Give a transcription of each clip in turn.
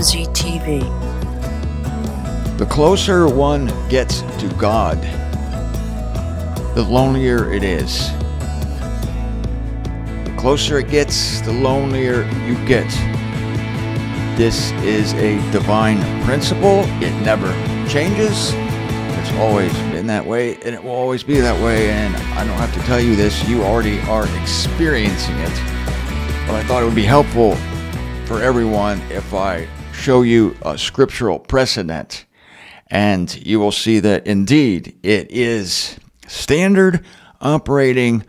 MZTV. The closer one gets to God, the lonelier it is. The closer it gets, the lonelier you get. This is a divine principle. It never changes. It's always been that way, and it will always be that way. And I don't have to tell you this. You already are experiencing it. But I thought it would be helpful for everyone if I show you a scriptural precedent. And you will see that indeed it is standard operating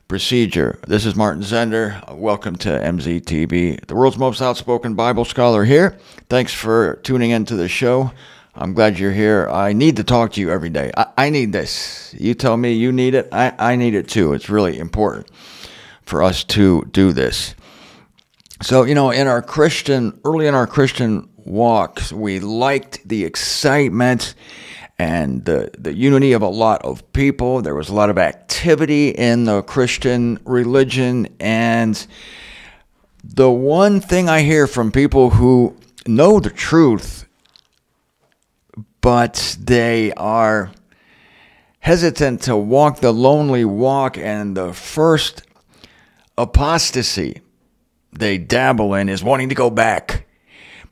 procedure. This is Martin Zender. Welcome to MZTV, the world's most outspoken Bible scholar here. Thanks for tuning into the show. I'm glad you're here. I need to talk to you every day. I need this. You tell me you need it. I need it too. It's really important for us to do this. So, early in our Christian walks, we liked the excitement and the unity of a lot of people. There was a lot of activity in the Christian religion. And the one thing I hear from people who know the truth, but they are hesitant to walk the lonely walk, and the first apostasy they dabble in is wanting to go back.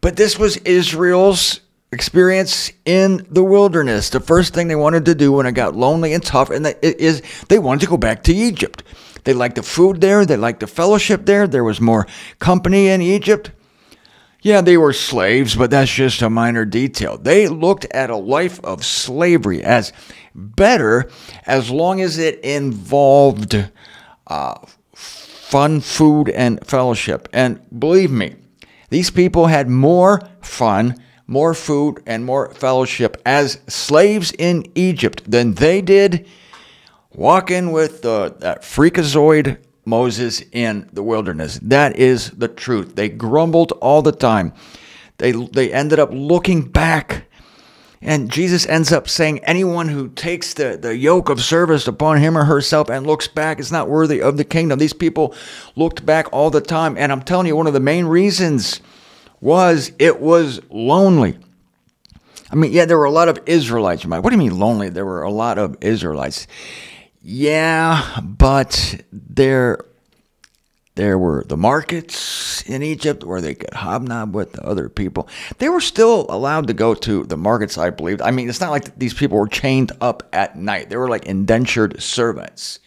But this was Israel's experience in the wilderness. The first thing they wanted to do when it got lonely and tough they wanted to go back to Egypt. They liked the food there. They liked the fellowship there. There was more company in Egypt. Yeah, they were slaves, but that's just a minor detail. They looked at a life of slavery as better as long as it involved fun, food, and fellowship. And believe me, these people had more fun, more food, and more fellowship as slaves in Egypt than they did walking with that freakazoid Moses in the wilderness. That is the truth. They grumbled all the time. They ended up looking back. And Jesus ends up saying, anyone who takes the yoke of service upon him or herself and looks back is not worthy of the kingdom. These people looked back all the time. And I'm telling you, one of the main reasons was it was lonely. I mean, yeah, there were a lot of Israelites. What do you mean lonely? There were a lot of Israelites. Yeah, but there were the markets in Egypt where they could hobnob with the other people. They were still allowed to go to the markets, I believe. I mean, it's not like these people were chained up at night. They were like indentured servants.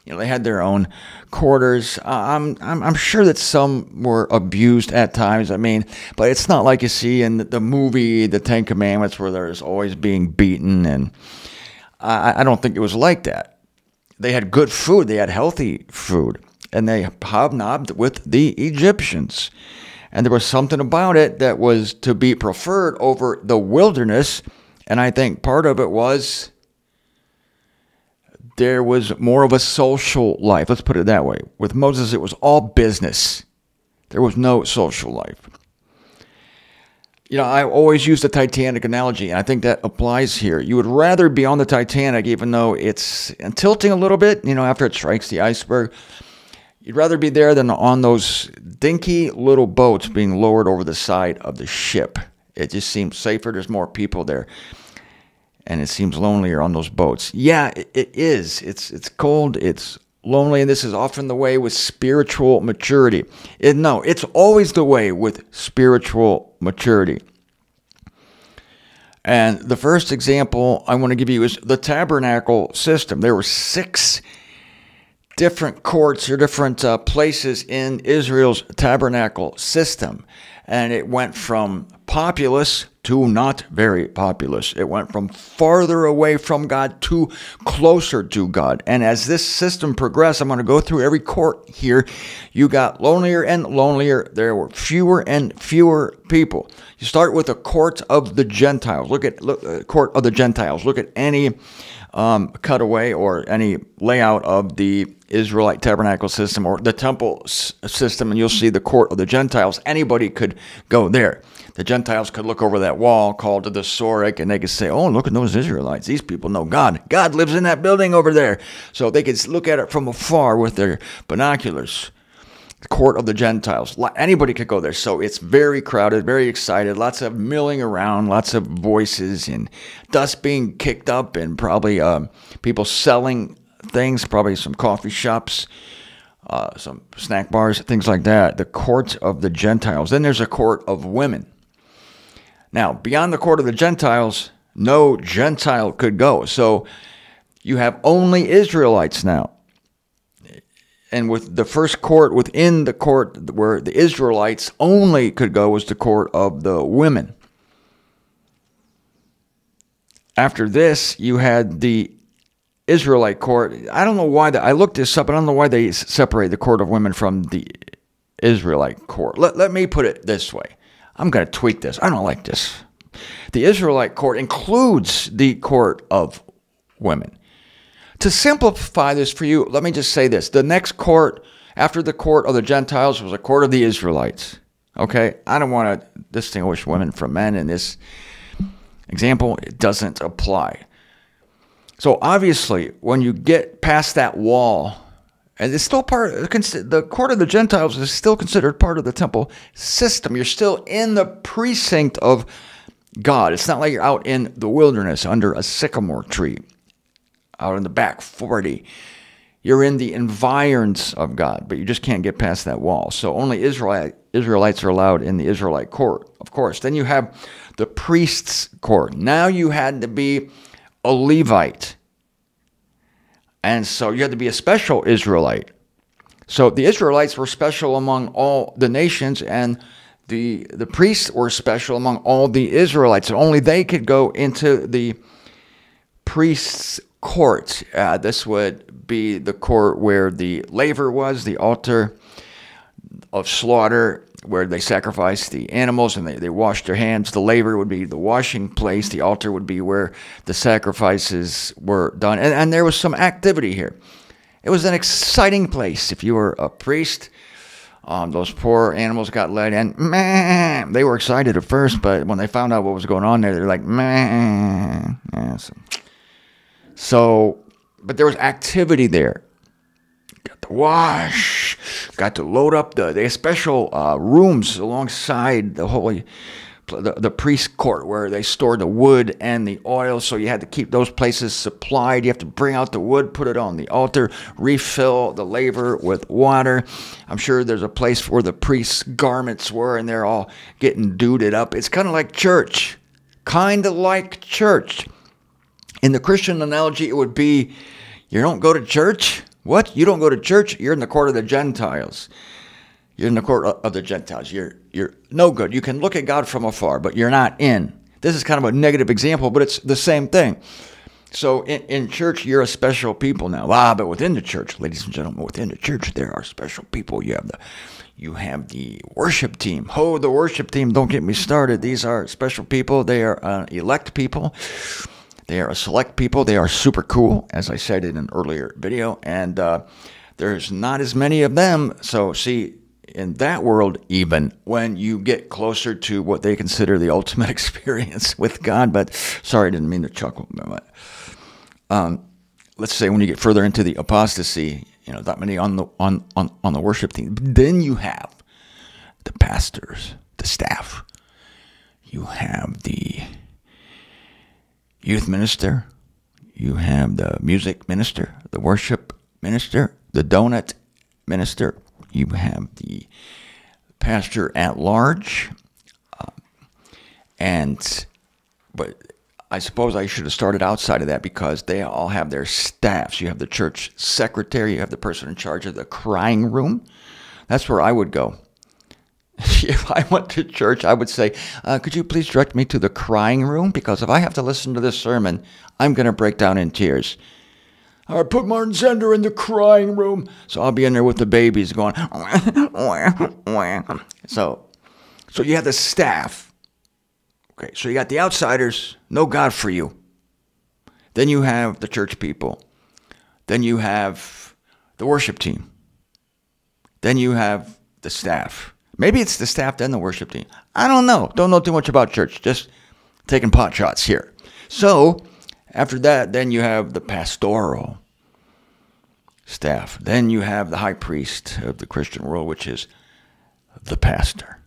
They had their own quarters. I'm sure that some were abused at times. I mean, but it's not like you see in the movie, The Ten Commandments, where there's always being beaten. And I don't think it was like that. They had good food. They had healthy food. And they hobnobbed with the Egyptians. And there was something about it that was to be preferred over the wilderness. And I think part of it was there was more of a social life. Let's put it that way. With Moses, it was all business. There was no social life. I always use the Titanic analogy, and I think that applies here. You would rather be on the Titanic, even though it's tilting a little bit, after it strikes the iceberg. You'd rather be there than on those dinky little boats being lowered over the side of the ship. It just seems safer. There's more people there. And it seems lonelier on those boats. Yeah, it is. It's cold. It's lonely. And this is often the way with spiritual maturity. No, it's always the way with spiritual maturity. And the first example I want to give you is the tabernacle system. There were 6 different courts or different places in Israel's tabernacle system. And it went from populous to not very populous. It went from farther away from God to closer to God. And as this system progressed, I'm going to go through every court here. You got lonelier and lonelier. There were fewer and fewer people. You start with the court of the Gentiles. Look, court of the Gentiles. Look at any cutaway or any layout of the Israelite tabernacle system or the temple system, and you'll see the court of the Gentiles. Anybody could go there. The Gentiles could look over that wall called the Sorek, and they could say, oh, look at those Israelites. These people know God. God lives in that building over there. So they could look at it from afar with their binoculars. the court of the Gentiles. Anybody could go there. So it's very crowded, very excited, lots of milling around, lots of voices and dust being kicked up, and probably people selling things, probably some coffee shops, some snack bars, things like that. The court of the Gentiles. Then there's a court of women. Now, beyond the court of the Gentiles, no Gentile could go. So you have only Israelites now. And with the first court within the court where the Israelites only could go was the court of the women. After this, you had the Israelite court. I don't know why. I looked this up. I don't know why they separate the court of women from the Israelite court. Let me put it this way. I'm going to tweak this. I don't like this. The Israelite court includes the court of women. To simplify this for you, let me just say this. The next court after the court of the Gentiles was a court of the Israelites. Okay? I don't want to distinguish women from men in this example. It doesn't apply. So obviously, when you get past that wall, and it's still part of the court of the Gentiles is still considered part of the temple system. You're still in the precinct of God. It's not like you're out in the wilderness under a sycamore tree, out in the back 40. You're in the environs of God, but you just can't get past that wall. So only Israelites are allowed in the Israelite court, of course. Then you have the priest's court. Now you had to be a Levite. And so you had to be a special Israelite. So the Israelites were special among all the nations, and the priests were special among all the Israelites. So only they could go into the priest's court. This would be the court where the laver was, the altar of slaughter, where they sacrificed the animals and they washed their hands. The laver would be the washing place. The altar would be where the sacrifices were done. And there was some activity here. It was an exciting place. If you were a priest, those poor animals got led in. Man, they were excited at first, but when they found out what was going on there, they're like, man. Yeah, but there was activity there. Got to wash, got to load up they had special rooms alongside the priest court where they stored the wood and the oil. So you had to keep those places supplied. You have to bring out the wood, put it on the altar, refill the laver with water. I'm sure there's a place where the priest's garments were, and they're all getting duded up. It's kind of like church. Kind of like church. In the Christian analogy, it would be, you don't go to church? What? You don't go to church? You're in the court of the Gentiles. You're in the court of the Gentiles. You're no good. You can look at God from afar, but you're not in. This is kind of a negative example, but it's the same thing. So in church, you're a special people now. But within the church, ladies and gentlemen, within the church, there are special people. You have the worship team. Oh, the worship team, don't get me started. These are special people. They are elect people. They are a select people. They are super cool, as I said in an earlier video. And there's not as many of them. So see, in that world, even when you get closer to what they consider the ultimate experience with God, but sorry, I didn't mean to chuckle. Let's say when you get further into the apostasy, that many on the worship team. Then you have the pastors, the staff. You have the youth minister, you have the music minister, the worship minister, the donut minister, you have the pastor at large, but I suppose I should have started outside of that because they all have their staffs. You have the church secretary, you have the person in charge of the crying room. That's where I would go. If I went to church, I would say, could you please direct me to the crying room? Because if I have to listen to this sermon, I'm going to break down in tears. All right, put Martin Zender in the crying room. So I'll be in there with the babies going. So you have the staff. Okay, so you got the outsiders, no God for you. Then you have the church people. Then you have the worship team. Then you have the staff. Maybe it's the staff then the worship team. I don't know. Don't know too much about church. Just taking pot shots here. So after that, then you have the pastoral. staff. Then you have the high priest of the Christian world, which is the pastor.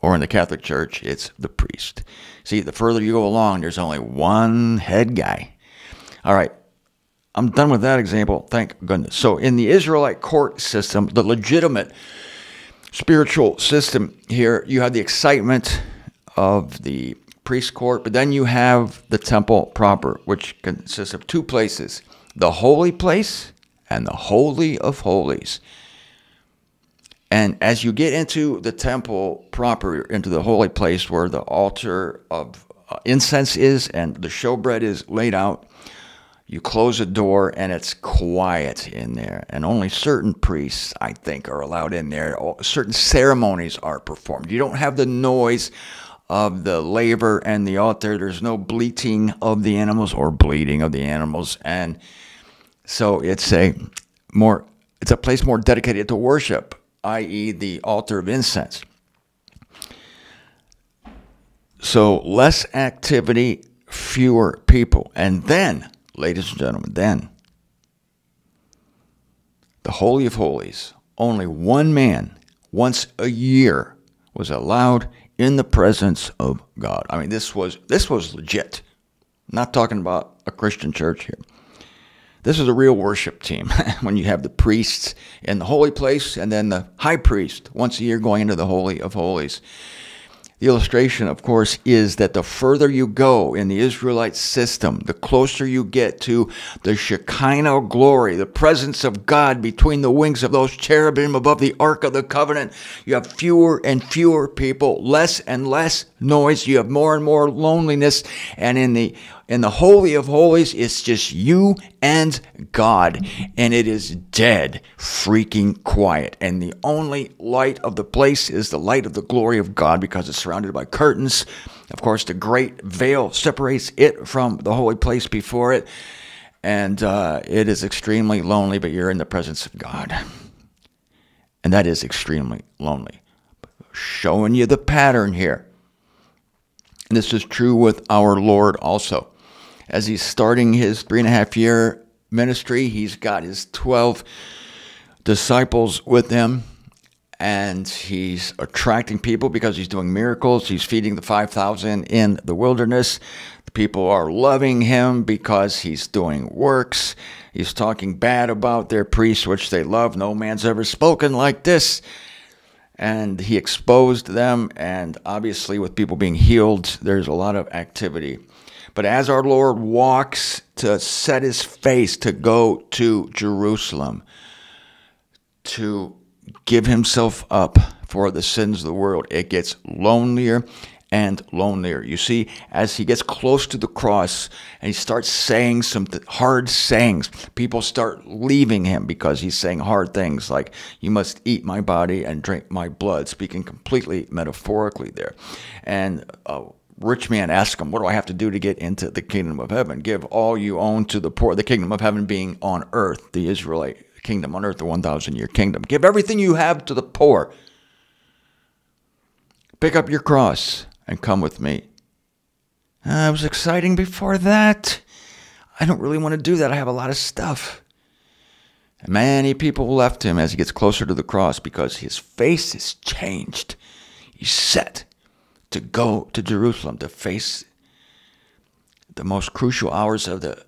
Or in the Catholic Church, it's the priest. See, the further you go along, there's only one head guy. All right, I'm done with that example, thank goodness. So in the Israelite court system, the legitimate spiritual system here, you have the excitement of the priest court, but then you have the temple proper, which consists of two places, the holy place and the Holy of Holies. And as you get into the temple proper, into the holy place where the altar of incense is and the showbread is laid out, you close the door and it's quiet in there. And only certain priests, I think, are allowed in there. Certain ceremonies are performed. You don't have the noise of the laver and the altar. There's no bleating of the animals or bleeding of the animals. And so it's a place more dedicated to worship, i.e. the altar of incense. So less activity, fewer people. And then, ladies and gentlemen, then the Holy of Holies, only one man once a year was allowed in the presence of God. I mean, this was legit. I'm not talking about a Christian church here. This is a real worship team when you have the priests in the holy place and then the high priest once a year going into the Holy of Holies. The illustration, of course, is that the further you go in the Israelite system, the closer you get to the Shekinah glory, the presence of God between the wings of those cherubim above the Ark of the Covenant. You have fewer and fewer people, less and less noise. You have more and more loneliness. And in the Holy of Holies, it's just you and God. And it is dead, freaking quiet. And the only light of the place is the light of the glory of God because it's surrounded by curtains. Of course, the great veil separates it from the holy place before it. And it is extremely lonely, but you're in the presence of God. And that is extremely lonely. Showing you the pattern here. And this is true with our Lord also. As he's starting his 3.5-year ministry, he's got his 12 disciples with him, and he's attracting people because he's doing miracles. He's feeding the 5,000 in the wilderness. The people are loving him because he's doing works. He's talking bad about their priests, which they love. No man's ever spoken like this. And he exposed them, and obviously with people being healed, there's a lot of activity. But as our Lord walks to set his face to go to Jerusalem, to give himself up for the sins of the world, it gets lonelier and lonelier. You see, as he gets close to the cross and he starts saying some hard sayings, people start leaving him because he's saying hard things like, you must eat my body and drink my blood, speaking completely metaphorically there. And rich man asked him, what do I have to do to get into the kingdom of heaven? Give all you own to the poor. The kingdom of heaven being on earth, the Israelite kingdom on earth, the 1,000-year kingdom. Give everything you have to the poor. Pick up your cross and come with me. It was exciting before that. I don't really want to do that. I have a lot of stuff. And many people left him as he gets closer to the cross because his face is changed. He's set to go to Jerusalem to face the most crucial hours of the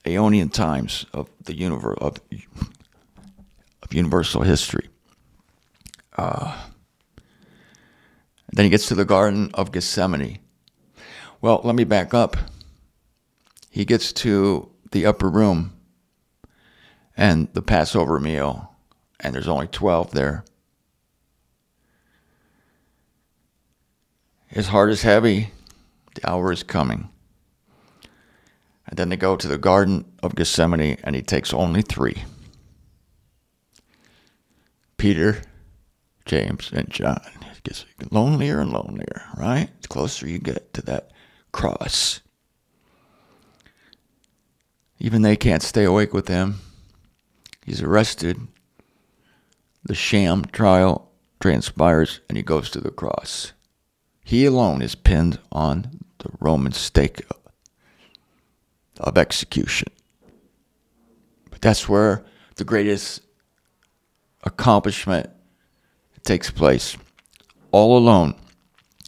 Aeonian times of the universe, of universal history. Then he gets to the Garden of Gethsemane. Well, let me back up. He gets to the upper room and the Passover meal, and there's only 12 there. His heart is heavy. The hour is coming. And then they go to the Garden of Gethsemane, and he takes only 3. Peter, James, and John. It gets lonelier and lonelier, right? The closer you get to that cross. Even they can't stay awake with him. He's arrested. The sham trial transpires, and he goes to the cross. He alone is pinned on the Roman stake of execution. But that's where the greatest accomplishment takes place. All alone.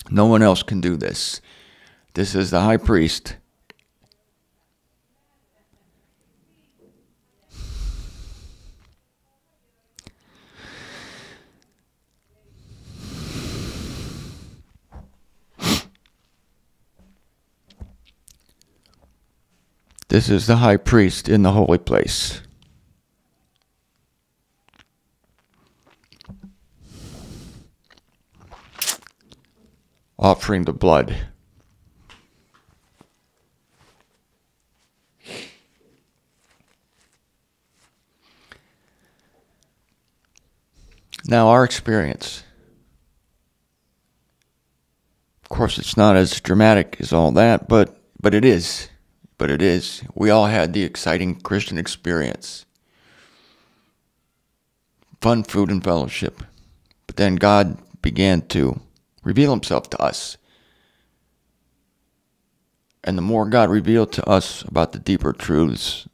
No one else can do this. This is the high priest. This is the high priest in the holy place. Offering the blood. Now, our experience. Of course, it's not as dramatic as all that, but it is. But it is. We all had the exciting Christian experience. Fun, food, and fellowship. But then God began to reveal himself to us. And the more God revealed to us about the deeper truths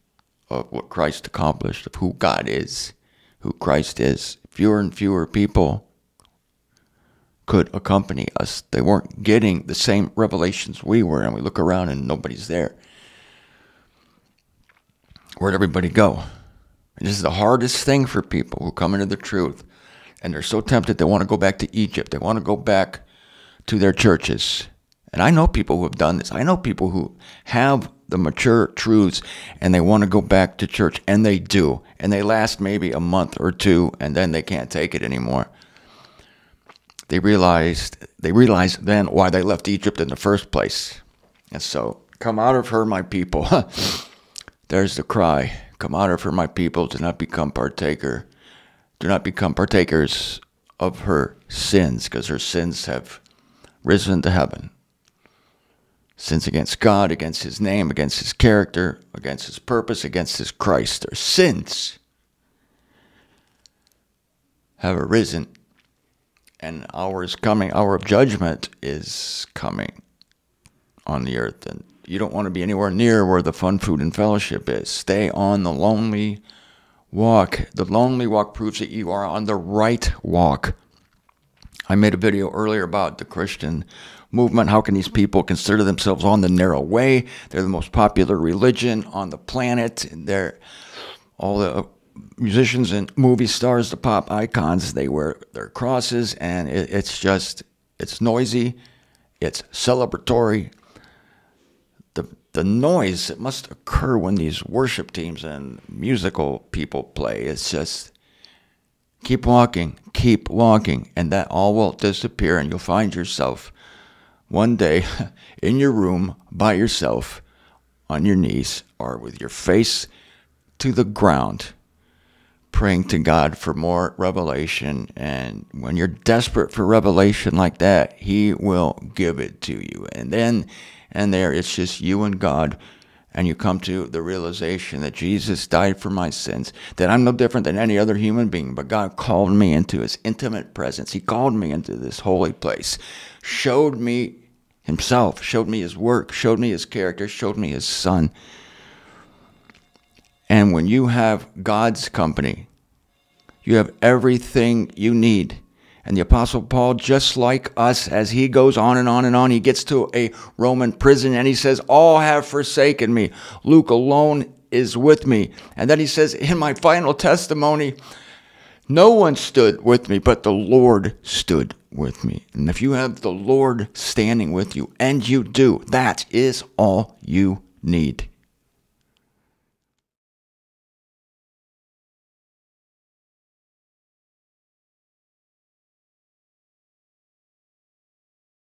of what Christ accomplished, of who God is, who Christ is, fewer and fewer people could accompany us. They weren't getting the same revelations we were, and we look around and nobody's there. Where'd everybody go? And this is the hardest thing for people who come into the truth. And they're so tempted, they want to go back to Egypt. They want to go back to their churches. And I know people who have done this. I know people who have the mature truths and they want to go back to church. And they do. And they last maybe a month or two and then they can't take it anymore. They realized then why they left Egypt in the first place. And so, come out of her, my people. There's the cry. Come out of her, my people. Do not become partakers of her sins, because her sins have risen to heaven. Sins against God, against his name, against his character, against his purpose, against his Christ. Their sins have arisen, and hour is coming. Hour of judgment is coming on the earth, and you don't want to be anywhere near where the fun, food, and fellowship is. Stay on the lonely walk. The lonely walk proves that you are on the right walk. I made a video earlier about the Christian movement. How can these people consider themselves on the narrow way? They're the most popular religion on the planet. They're all the musicians and movie stars, the pop icons, they wear their crosses, and it's noisy, it's celebratory. The noise that must occur when these worship teams and musical people play, it's just keep walking, and that all will disappear, and you'll find yourself one day in your room by yourself on your knees or with your face to the ground, praying to God for more revelation. And when you're desperate for revelation like that, he will give it to you. And then and there it's just you and God, and you come to the realization that Jesus died for my sins, that I'm no different than any other human being, but God called me into his intimate presence. He called me into this holy place, showed me himself, showed me his work, showed me his character, showed me his son. And when you have God's company, you have everything you need. And the Apostle Paul, just like us, as he goes on and on and on, he gets to a Roman prison and he says, all have forsaken me. Luke alone is with me. And then he says, in my final testimony, no one stood with me, but the Lord stood with me. And if you have the Lord standing with you, and you do, that is all you need.